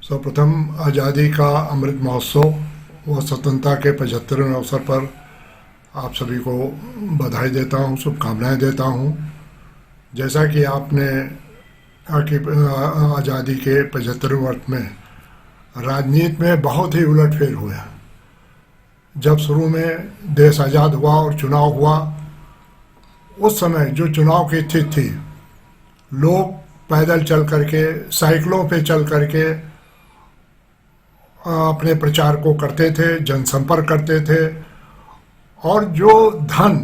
सर्वप्रथम आज़ादी का अमृत महोत्सव व स्वतंत्रता के 75वें अवसर पर आप सभी को बधाई देता हूँ, शुभकामनाएं देता हूँ। जैसा कि आपने आज़ादी के 75वें वर्ष में राजनीति में बहुत ही उलटफेर हुआ। जब शुरू में देश आज़ाद हुआ और चुनाव हुआ, उस समय जो चुनाव की स्थिति थी, लोग पैदल चल करके, साइकिलों पे चल करके अपने प्रचार को करते थे, जनसंपर्क करते थे, और जो धन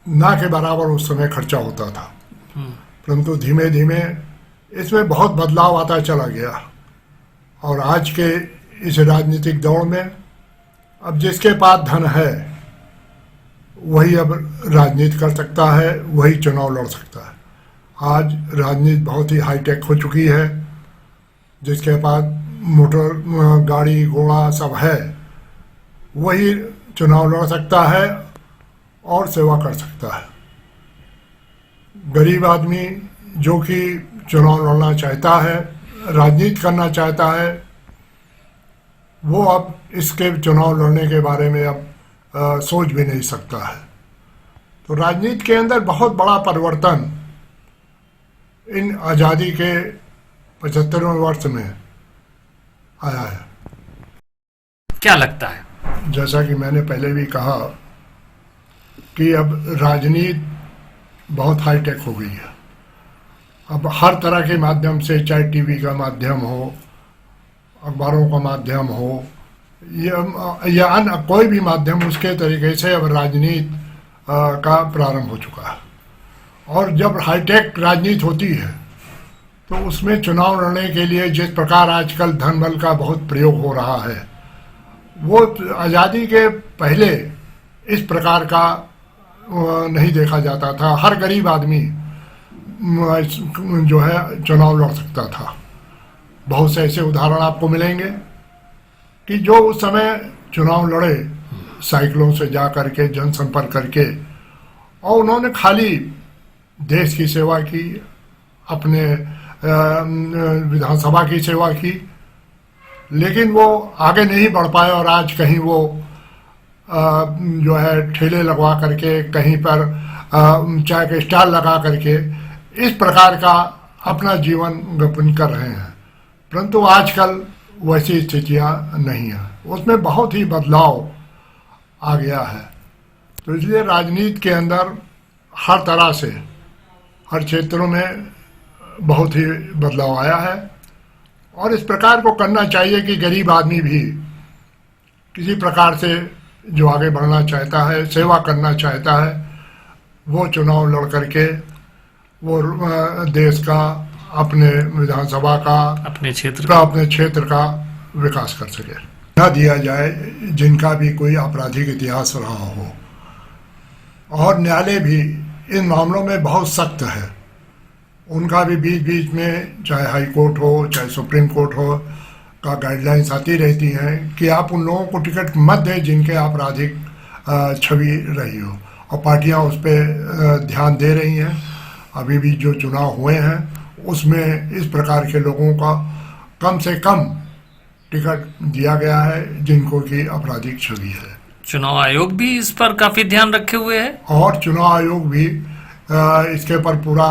ना के बराबर उस समय खर्चा होता था। परंतु धीमे धीमे इसमें बहुत बदलाव आता चला गया, और आज के इस राजनीतिक दौर में अब जिसके पास धन है वही अब राजनीति कर सकता है, वही चुनाव लड़ सकता है। आज राजनीति बहुत ही हाईटेक हो चुकी है। जिसके पास मोटर गाड़ी घोड़ा सब है वही चुनाव लड़ सकता है और सेवा कर सकता है। गरीब आदमी जो कि चुनाव लड़ना चाहता है, राजनीति करना चाहता है, वो अब इसके चुनाव लड़ने के बारे में अब सोच भी नहीं सकता है। तो राजनीति के अंदर बहुत बड़ा परिवर्तन इन आज़ादी के 75वें वर्ष में आया है। क्या लगता है? जैसा कि मैंने पहले भी कहा कि अब राजनीति बहुत हाईटेक हो गई है। अब हर तरह के माध्यम से, चाहे टीवी का माध्यम हो, अखबारों का माध्यम हो, या अन्य कोई भी माध्यम, उसके तरीके से अब राजनीति का प्रारंभ हो चुका है। और जब हाईटेक राजनीति होती है तो उसमें चुनाव लड़ने के लिए जिस प्रकार आजकल धन बल का बहुत प्रयोग हो रहा है, वो आज़ादी के पहले इस प्रकार का नहीं देखा जाता था। हर गरीब आदमी जो है चुनाव लड़ सकता था। बहुत से ऐसे उदाहरण आपको मिलेंगे कि जो उस समय चुनाव लड़े साइकिलों से जा करके, जनसंपर्क करके, और उन्होंने खाली देश की सेवा की, अपने विधानसभा की सेवा की, लेकिन वो आगे नहीं बढ़ पाए। और आज कहीं वो जो है ठेले लगवा करके, कहीं पर चाय के स्टॉल लगा करके इस प्रकार का अपना जीवन यापन कर रहे हैं। परंतु आजकल वैसी स्थितियां नहीं है, उसमें बहुत ही बदलाव आ गया है। तो इसलिए राजनीति के अंदर हर तरह से, हर क्षेत्रों में बहुत ही बदलाव आया है। और इस प्रकार को करना चाहिए कि गरीब आदमी भी किसी प्रकार से जो आगे बढ़ना चाहता है, सेवा करना चाहता है, वो चुनाव लड़ करके वो देश का, अपने विधानसभा का, अपने क्षेत्र का विकास कर सके। न दिया जाए जिनका भी कोई आपराधिक इतिहास रहा हो, और न्यायालय भी इन मामलों में बहुत सख्त है। उनका भी बीच बीच में, चाहे हाई कोर्ट हो, चाहे सुप्रीम कोर्ट हो, का गाइडलाइंस आती रहती हैं कि आप उन लोगों को टिकट मत दें जिनके आपराधिक छवि रही हो। और पार्टियां उस पर ध्यान दे रही हैं। अभी भी जो चुनाव हुए हैं उसमें इस प्रकार के लोगों का कम से कम टिकट दिया गया है जिनको की आपराधिक छवि है। चुनाव आयोग भी इस पर काफी ध्यान रखे हुए है, और चुनाव आयोग भी इसके पर पूरा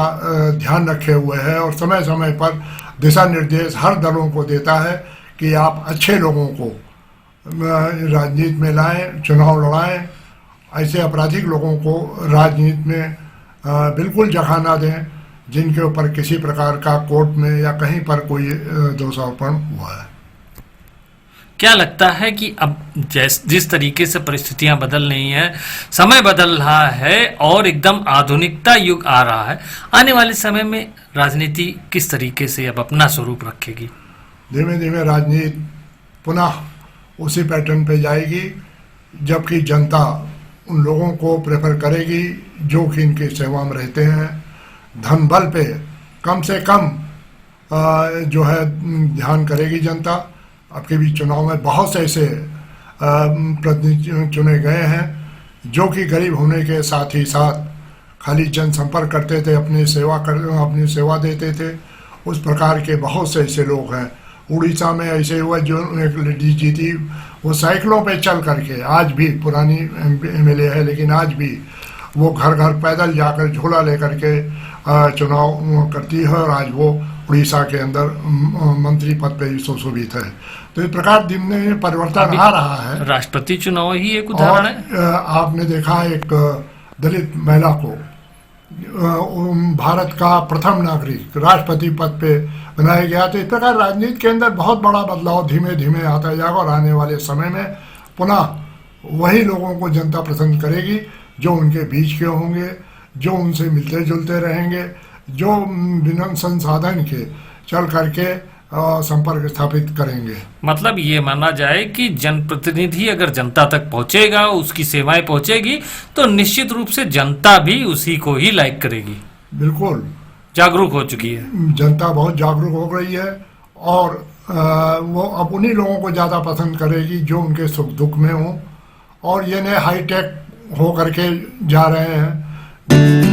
ध्यान रखे हुए है, और समय समय पर दिशा निर्देश हर दलों को देता है कि आप अच्छे लोगों को राजनीति में लाएं, चुनाव लड़ाएं। ऐसे आपराधिक लोगों को राजनीति में बिल्कुल जगह ना दें जिनके ऊपर किसी प्रकार का कोर्ट में या कहीं पर कोई दोषारोपण हुआ है। क्या लगता है कि अब जिस तरीके से परिस्थितियां बदल रही हैं, समय बदल रहा है और एकदम आधुनिकता युग आ रहा है, आने वाले समय में राजनीति किस तरीके से अब अपना स्वरूप रखेगी? धीमे धीमे राजनीति पुनः उसी पैटर्न पे जाएगी, जबकि जनता उन लोगों को प्रेफर करेगी जो कि इनकी सेवा में रहते हैं। धन बल पे कम से कम जो है ध्यान करेगी जनता। आपके भी चुनाव में बहुत से ऐसे प्रतिनिधि चुने गए हैं जो कि गरीब होने के साथ ही साथ खाली जनसंपर्क करते थे, अपनी सेवा देते थे। उस प्रकार के बहुत से ऐसे लोग हैं, उड़ीसा में ऐसे हुआ, जो एक लेडी जीती, वो साइकिलों पे चल करके, आज भी पुरानी एमएलए है लेकिन आज भी वो घर घर पैदल जाकर झोला लेकर के चुनाव करती है, और आज वो उड़ीसा के अंदर मंत्री पद पे सुशोभित है। तो इस प्रकार दिन में परिवर्तन आ रहा है। राष्ट्रपति चुनाव ही एक उदाहरण है। आपने देखा एक दलित महिला को भारत का प्रथम नागरिक राष्ट्रपति पद पे बनाया गया। तो इस प्रकार राजनीति के अंदर बहुत बड़ा बदलाव धीमे धीमे आता जाएगा, और आने वाले समय में पुनः वही लोगों को जनता पसंद करेगी जो उनके बीच के होंगे, जो उनसे मिलते जुलते रहेंगे, जो बिना संसाधन के चल करके संपर्क स्थापित करेंगे। मतलब ये माना जाए कि जनप्रतिनिधि अगर जनता तक पहुंचेगा, उसकी सेवाएं पहुंचेगी, तो निश्चित रूप से जनता भी उसी को ही लाइक करेगी। बिल्कुल जागरूक हो चुकी है जनता, बहुत जागरूक हो गई है, और वो अब उन्हीं लोगों को ज़्यादा पसंद करेगी जो उनके सुख दुख में हो, और ये नए हाईटेक हो करके जा रहे हैं।